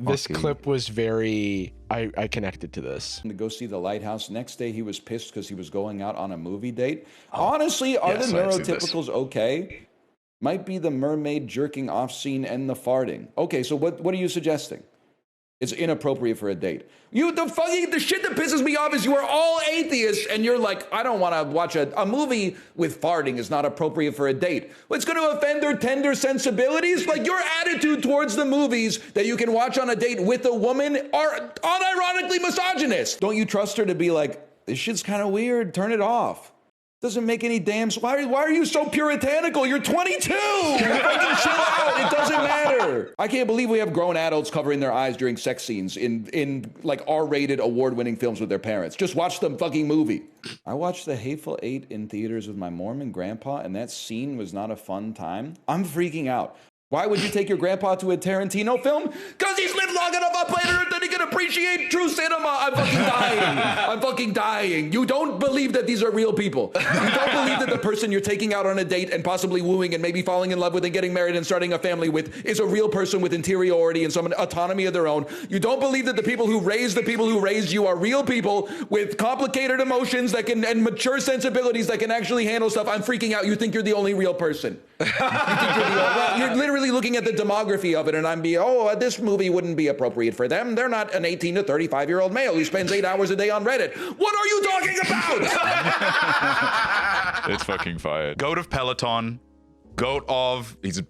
This clip was very, I connected to this. To go see the lighthouse. Next day he was pissed because he was going out on a movie date. Honestly, are the neurotypicals okay? Might be the mermaid jerking off scene and the farting. Okay, so what are you suggesting? It's inappropriate for a date. The shit that pisses me off is you are all atheists and you're like, I don't want to watch a movie with farting is not appropriate for a date. Well, it's going to offend their tender sensibilities. Like your attitude towards the movies that you can watch on a date with a woman are unironically misogynist. Don't you trust her to be like, this shit's kind of weird, turn it off. Doesn't make any damn sense. Why are you so puritanical? You're 22! Fucking chill out. It doesn't matter. I can't believe we have grown adults covering their eyes during sex scenes in like R-rated award-winning films with their parents. Just watch the fucking movie. I watched The Hateful Eight in theaters with my Mormon grandpa, and that scene was not a fun time. I'm freaking out. Why would you take your grandpa to a Tarantino film? Because he's lived long enough on planet Earth that he can appreciate true cinema. I'm fucking dying. I'm fucking dying. You don't believe that these are real people. You don't believe that the person you're taking out on a date and possibly wooing and maybe falling in love with and getting married and starting a family with is a real person with interiority and some autonomy of their own. You don't believe that the people who raised you are real people with complicated emotions that can and mature sensibilities that can actually handle stuff. I'm freaking out. You think you're the only real person. You think you're literally looking at the demography of it, and I'm this movie wouldn't be appropriate for them. They're not an 18 to 35-year-old male who spends 8 hours a day on Reddit. What are you talking about? It's fucking fire. Goat of Peloton. Goat of he's a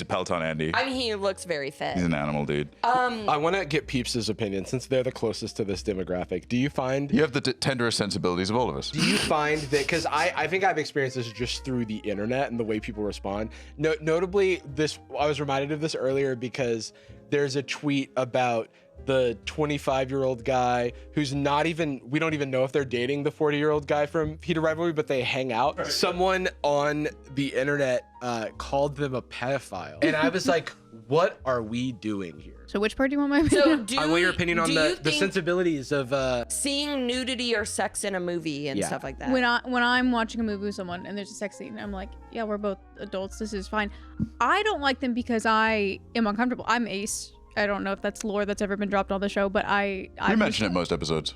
Peloton Andy. I mean, he looks very fit. He's an animal dude. I want to get Peeps' opinion since they're the closest to this demographic. Do you find you have the tenderest sensibilities of all of us? Do you find that because I think I've experienced this just through the internet and the way people respond. Notably, I was reminded of this earlier because there's a tweet about the 25-year-old guy who's we don't even know if they're dating the 40-year-old guy from Heated Rivalry, but they hang out. Right. Someone on the internet called them a pedophile. And I was like, what are we doing here? So which part do you want my opinion? I want your opinion on the sensibilities of seeing nudity or sex in a movie and stuff like that. When I'm watching a movie with someone and there's a sex scene, I'm like, yeah, we're both adults. This is fine. I don't like them because I am uncomfortable. I'm Ace. I don't know if that's lore that's ever been dropped on the show, but I mention it in most episodes.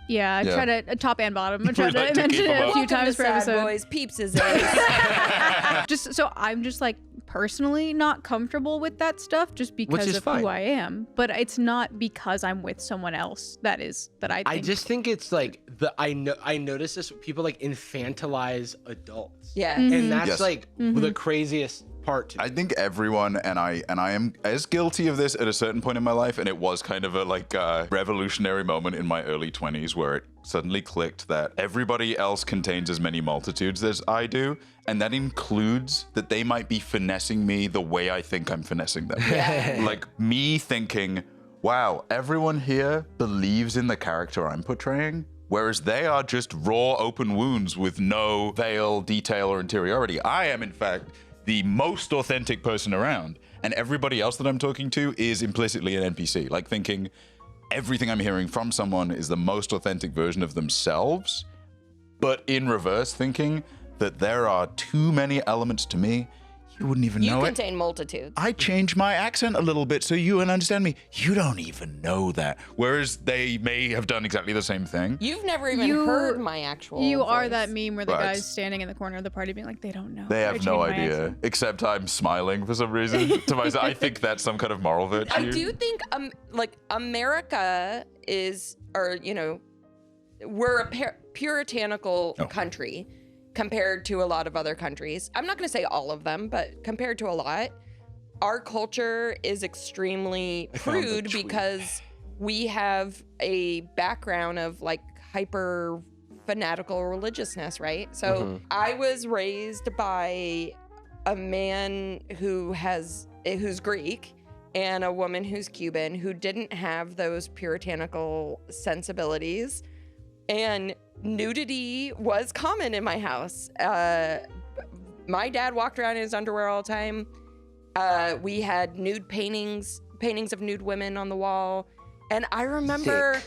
Yeah, I try to top and bottom. I try to mention it a few times per episode. Boys, Peeps is it. Just so I'm just like personally not comfortable with that stuff just because of who I am. But it's not because I'm with someone else I think. I just think it's like I notice this people like infantilize adults. Yeah. And that's the craziest part to me. I think everyone and I am as guilty of this at a certain point in my life, and it was kind of a revolutionary moment in my early 20s where it suddenly clicked that everybody else contains as many multitudes as I do, and that includes that they might be finessing me the way I think I'm finessing them. Yeah. Like me thinking, wow, everyone here believes in the character I'm portraying, whereas they are just raw open wounds with no veil, detail, or interiority. I am, in fact, the most authentic person around, and everybody else that I'm talking to is implicitly an NPC, like thinking everything I'm hearing from someone is the most authentic version of themselves, but in reverse thinking that there are too many elements to me. You wouldn't even know it. You contain multitudes. I change my accent a little bit so you would understand me. You don't even know that. Whereas they may have done exactly the same thing. You've never even heard my actual You voice. are that meme where the guy's standing in the corner of the party being like, they don't know. They have no idea. Except I'm smiling for some reason to myself. I think that's some kind of moral virtue. I do think America is, we're a puritanical country compared to a lot of other countries. I'm not going to say all of them, but compared to a lot, our culture is extremely prude because we have a background of like hyper fanatical religiousness, right? So I was raised by a man who's Greek and a woman who's Cuban who didn't have those puritanical sensibilities. And nudity was common in my house. My dad walked around in his underwear all the time. We had nude paintings of nude women on the wall. And I remember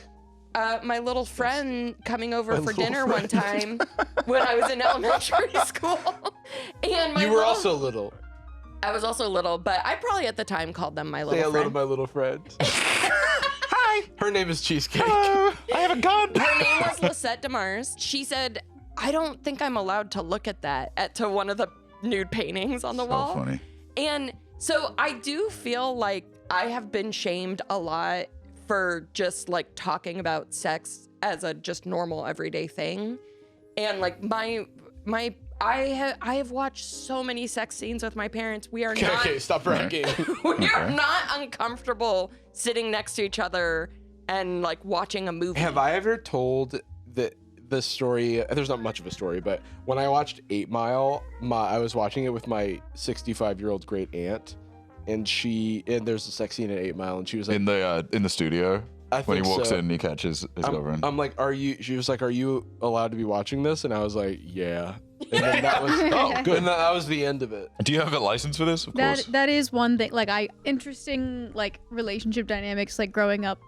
my little friend coming over for dinner one time when I was in elementary school. And you were also little. I was also little, but I probably at the time called them my little friend. Say hello to my little friend. Hi. Her name is Cheesecake. I have a gun. Her name was Lisette Demars. She said, I don't think I'm allowed to look at that, to one of the nude paintings on the wall. Funny. And so I do feel like I have been shamed a lot for just like talking about sex as a just normal everyday thing. And like I have watched so many sex scenes with my parents. We are not Okay, stop bragging. we are not uncomfortable sitting next to each other and like watching a movie. Have I ever told the story? There's not much of a story, but when I watched 8 Mile, I was watching it with my 65-year-old great aunt, and there's a sex scene in 8 Mile, and she was like In the studio. When he walks in and he catches his girlfriend. I'm like, she was like, are you allowed to be watching this? And I was like, yeah. And then that was good. And that was the end of it. Do you have a license for this? Of course. That is one thing. Like interesting like relationship dynamics. Like growing up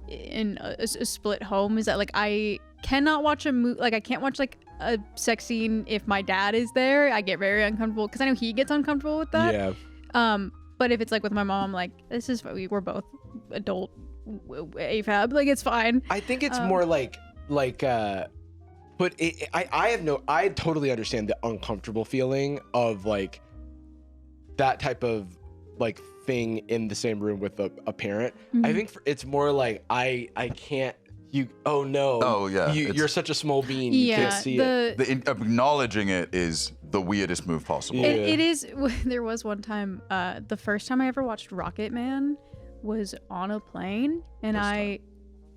in a split home is that like I cannot watch a movie. Like I can't watch like a sex scene if my dad is there. I get very uncomfortable because I know he gets uncomfortable with that. Yeah. But if it's like with my mom, like we're both adult AFAB, like it's fine. I think it's more like but I totally understand the uncomfortable feeling of like that type of like thing in the same room with a parent. Mm-hmm. I think it's more like I can't. You're such a small bean. You can't see it. Acknowledging it is the weirdest move possible. Yeah. It is. There was one time, the first time I ever watched Rocket Man was on a plane, and I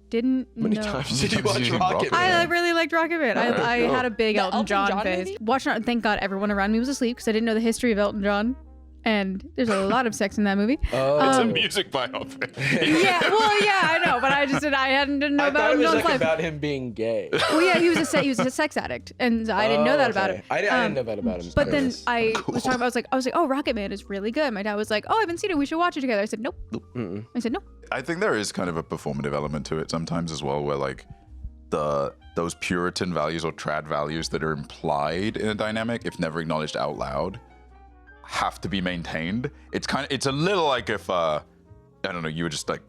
didn't Many know. times did you watch Rocket Rocket Man? Man? I really liked Rocket Man. I had a big The Elton Elton John John phase. movie? Watching it, thank God everyone around me was asleep because I didn't know the history of Elton John. And there's a lot of sex in that movie. Oh. It's a music biopic. Yeah, I know, but I didn't know I about thought it Elton was John's like life. about him being gay. Well, yeah, he was a sex addict, and I didn't know that about him. I didn't know that about him. But then I was talking about, I was like, oh, Rocket Man is really good. My dad was like, oh, I haven't seen it. We should watch it together. I said, nope. I said, no. I think there is kind of a performative element to it sometimes as well, where like those Puritan values or trad values that are implied in a dynamic, if never acknowledged out loud, have to be maintained. It's a little like if I don't know, you were just like,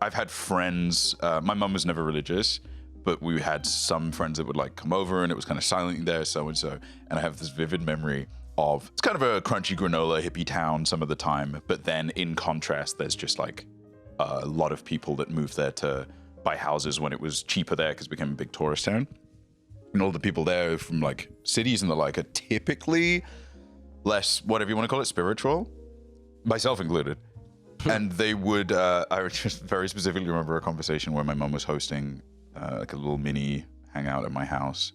I've had friends, my mum was never religious, but we had some friends that would like come over and it was kind of silent there, so and so, and I have this vivid memory of, it's kind of a crunchy granola hippie town some of the time, but then in contrast there's just like a lot of people that moved there to buy houses when it was cheaper there because it became a big tourist town, and all the people there from like cities and the like are typically less, whatever you want to call it, spiritual, myself included. And they would, I just very specifically remember a conversation where my mum was hosting like a little mini hangout at my house,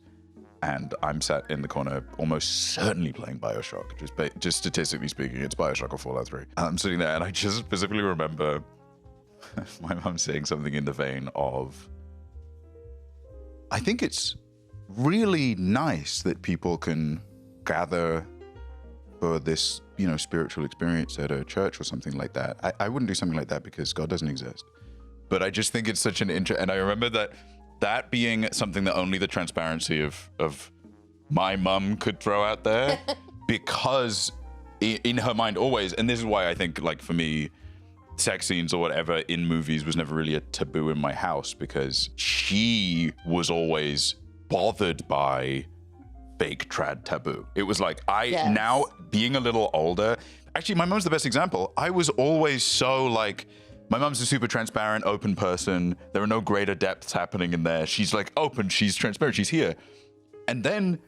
and I'm sat in the corner almost certainly playing Bioshock, just statistically speaking, it's Bioshock or Fallout 3. I'm sitting there and I just specifically remember my mum saying something in the vein of, I think it's really nice that people can gather for this, spiritual experience at a church or something like that. I wouldn't do something like that because God doesn't exist. But I just think it's such an and I remember that being something that only the transparency of my mum could throw out there, because in her mind always, and this is why I think, like, for me, sex scenes or whatever in movies was never really a taboo in my house, because she was always bothered by fake trad taboo. It was like, now being a little older, actually my mom's the best example. I was always so like, my mom's a super transparent, open person. There are no greater depths happening in there. She's like open, she's transparent, she's here. And then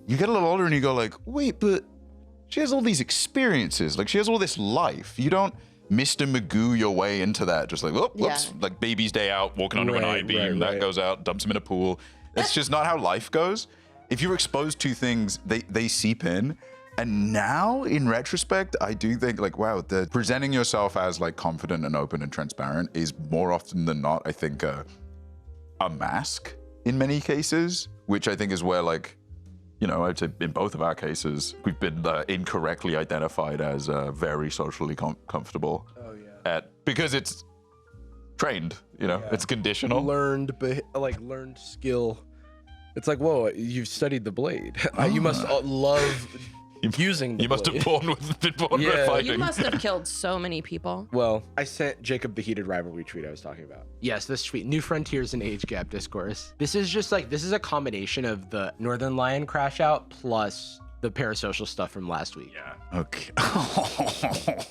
you get a little older and you go like, wait, but she has all these experiences. Like, she has all this life. You don't Mr. Magoo your way into that. Just like, whoops, like baby's day out, walking onto an I-beam, that goes out, dumps him in a pool. That's just not how life goes. If you're exposed to things, they seep in. And now, in retrospect, I do think, like, wow, presenting yourself as, like, confident and open and transparent is more often than not, I think, a mask in many cases, which I think is where, like, I'd say in both of our cases, we've been incorrectly identified as very socially comfortable. Oh, yeah. Because it's trained, it's conditional. Learned skill. It's like, whoa, you've studied the blade. You must love using the You must have blade. been born Yeah. with fighting. You must have killed so many people. Well, I sent Jacob the heated rivalry tweet I was talking about. Yes, this tweet, New Frontiers in Age Gap Discourse. This is just like, this is a combination of the Northern Lion crash out plus the parasocial stuff from last week. Yeah. Okay.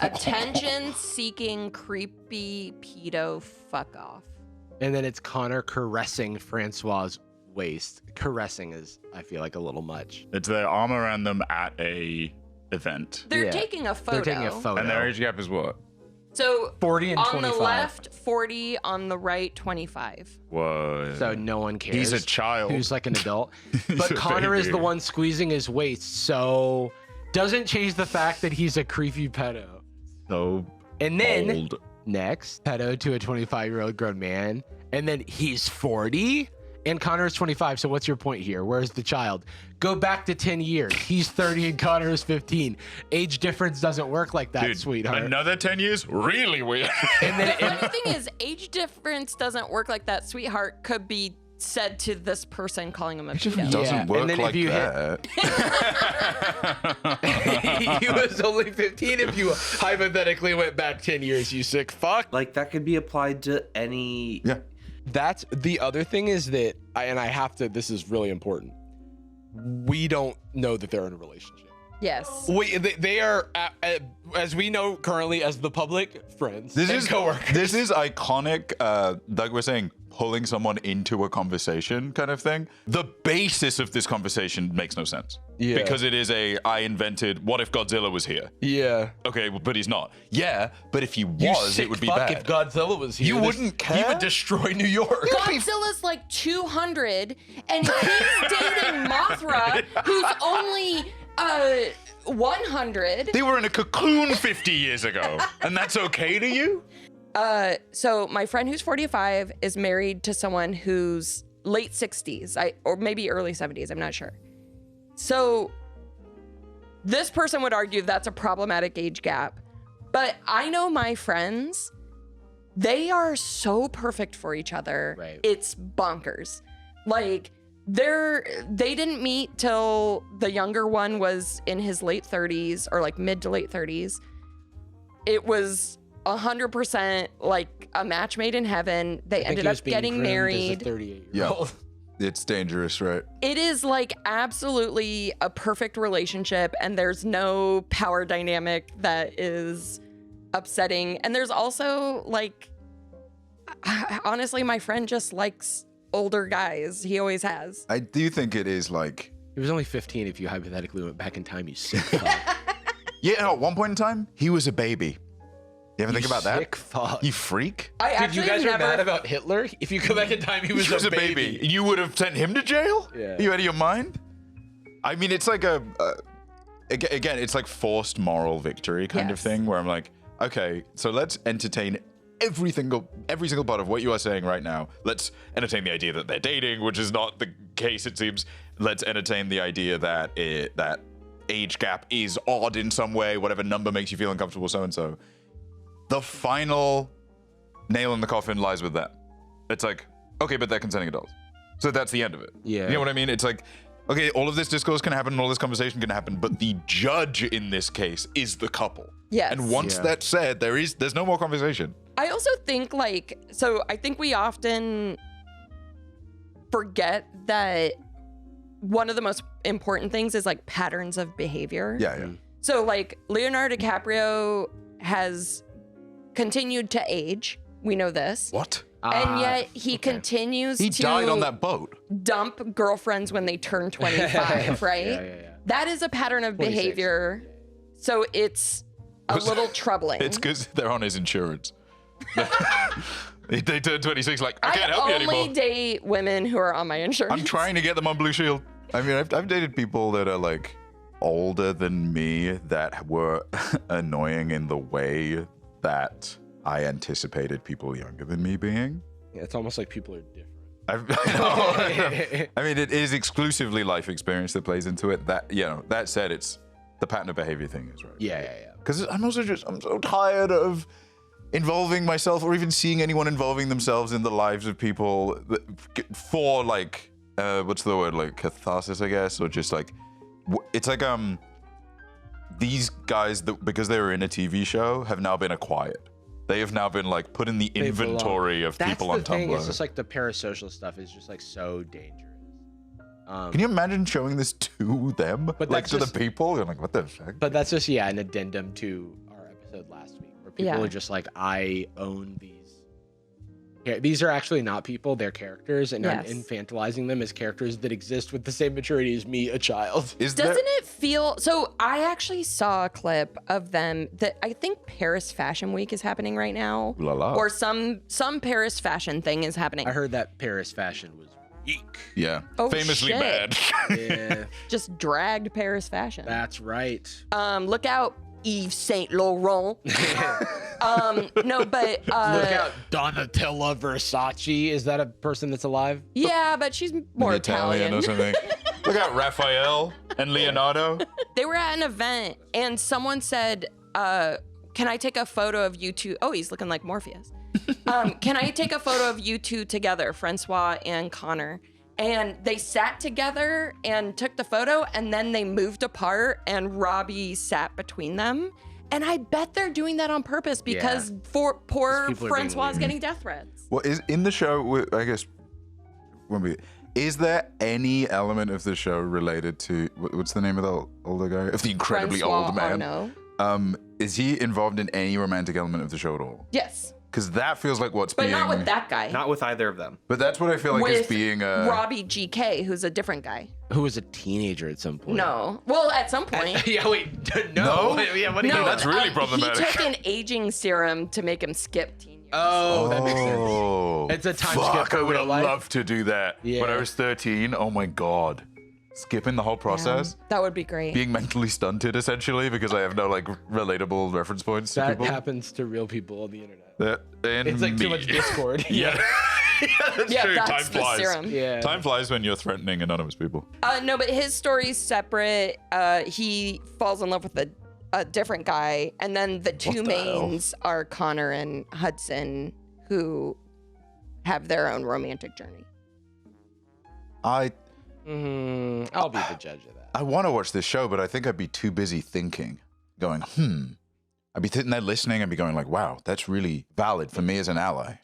Attention-seeking, creepy pedo fuck off. And then it's Connor caressing Francois' waist. Caressing is, I feel like, a little much. It's their arm around them at a event. They're Yeah. taking a photo. They're taking a photo. And their age gap is what? So 40 and on 25. the left, 40. On the right, 25. Whoa. So no one cares. He's a child. Who's like an adult. He's But a Connor is baby. the one squeezing his waist, so doesn't change the fact that he's a creepy pedo. So And then old. next, pedo to a 25-year-old grown man, and then he's 40 and Connor is 25. So what's your point here? Where's the child? Go back to 10 years. He's 30 and Connor is 15. Age difference doesn't work like that, Dude, sweetheart. another 10 years? Really weird. And then The funny thing is, age difference doesn't work like that, sweetheart, could be said to this person calling him a pedo. Doesn't Yeah, work and then if like you that. he was only 15 if you hypothetically went back 10 years, you sick fuck. Like that could be applied to any. Yeah. That's the other thing is that, I have to, this is really important. We don't know that they're in a relationship. Yes. They are, as we know currently as the public, friends This and is coworkers. This is iconic. Doug was saying pulling someone into a conversation kind of thing. The basis of this conversation makes no sense. Yeah. Because it is I invented. What if Godzilla was here? Yeah. Okay, but he's not. Yeah, but if he You was, sick it would be fuck bad. if Godzilla was here. You This- wouldn't He care? would destroy New York. Godzilla's like 200, and he's dating Mothra, who's only 100. They were in a cocoon 50 years ago, and that's okay to you? So my friend who's 45 is married to someone who's late 60s, or maybe early 70s, I'm not sure. So this person would argue that's a problematic age gap. But I know my friends, they are so perfect for each other. Right. It's bonkers. Like they didn't meet till the younger one was in his late 30s or like mid to late 30s. It was 100% like a match made in heaven. They ended up getting married. 38-year-old. It's dangerous, right? It is like absolutely a perfect relationship, and there's no power dynamic that is upsetting. And there's also like, honestly, my friend just likes older guys. He always has. I do think it is like... He was only 15 if you hypothetically went back in time, you sick fuck. Yeah, no, at one point in time, he was a baby. You ever think about that? Sick fuck. You freak? I Dude, you actually guys never. are mad about Hitler? If you go back in time, he was a baby. You would have sent him to jail? Yeah. You out of your mind? I mean, it's like again, it's like forced moral victory kind of Yes. thing where I'm like, okay, so let's entertain every single part of what you are saying right now. Let's entertain the idea that they're dating, which is not the case, it seems. Let's entertain the idea that that age gap is odd in some way, whatever number makes you feel uncomfortable, so and so. The final nail in the coffin lies with that. It's like, okay, but they're consenting adults. So that's the end of it. Yeah. You know what I mean? It's like, okay, all of this discourse can happen and all this conversation can happen, but the judge in this case is the couple. Yes. And once Yeah. that's said, there's no more conversation. I also think I think we often forget that one of the most important things is like patterns of behavior. Yeah. So like Leonardo DiCaprio has continued to age. We know this. What? And yet he continues He to died on that boat. dump girlfriends when they turn 25, right? Yeah. That is a pattern of 26. behavior. So it's a little troubling. It's because they're on his insurance. They turn 26 like, I can't help you only anymore. date women who are on my insurance. I'm trying to get them on Blue Shield. I mean, I've dated people that are like older than me that were annoying in the way that I anticipated people younger than me being. Yeah, it's almost like people are different. I mean, it is exclusively life experience that plays into it. That said, it's the pattern of behavior thing is right. Yeah. Because I'm so tired of involving myself or even seeing anyone involving themselves in the lives of people for like, what's the word? Like catharsis, I guess, or just like, it's like, these guys, because they were in a TV show, have now been acquired. They have now been like put in the inventory of people on That's the thing. Tumblr. It's just like the parasocial stuff is just like so dangerous. Can you imagine showing this to them? But like that's to just- the people? You're like, what the heck? But that's just an addendum to our episode last week, where people Yeah. are just like, I own these. Yeah, these are actually not people; they're characters, and Yes. I'm infantilizing them as characters that exist with the same maturity as me, a child. Doesn't it feel so? I actually saw a clip of them that I think Paris Fashion Week is happening right now, La la. or some Paris fashion thing is happening. I heard that Paris fashion was weak. Yeah. Oh, Famously shit. bad. Yeah, Just dragged Paris fashion. that's right. Look out, Yves Saint Laurent. No, but Look out, Donatella Versace. Is that a person that's alive? yeah, but she's more Italian or something. Look out, Raphael and Leonardo. They were at an event and someone said, can I take a photo of you two? Oh, he's looking like Morpheus. Can I take a photo of you two together, Francois and Connor? And they sat together and took the photo, and then they moved apart, and Robbie sat between them. And I bet they're doing that on purpose because for poor people are being Francois is weird. getting death threats. Well, is in the show, I guess, is there any element of the show related to, what's the name of the older guy? Of the incredibly Francois old man. Arnault. Is he involved in any romantic element of the show at all? Yes, Because that feels like what's but being... not with that guy. Not with either of them. But that's what I feel like is with being... Robbie GK, who's a different guy. Who was a teenager at some point? No. Well, at some point. Yeah, wait. No. No? Yeah, what do you mean? that's really problematic. He took an aging serum to make him skip teen years. Oh, that makes sense. Oh, It's a time fuck, skip for I would real have life. loved to do that. Yeah. When I was 13, oh my God. Skipping the whole process. That would be great. Being mentally stunted, essentially, because I have no, like, relatable reference points to That people. happens to real people on the internet. And It's like too me. much Discord. Yeah. That's yeah, true. that's Time the flies. serum. Yeah. Time flies when you're threatening anonymous people. No, but his story's separate. He falls in love with a different guy, and then the two the hell? mains are Connor and Hudson, who have their own romantic journey. I I'll be the judge of that. want to watch this show, but I think I'd be too busy thinking, going, I'd be sitting there listening and be going like, wow, that's really valid for me as an ally.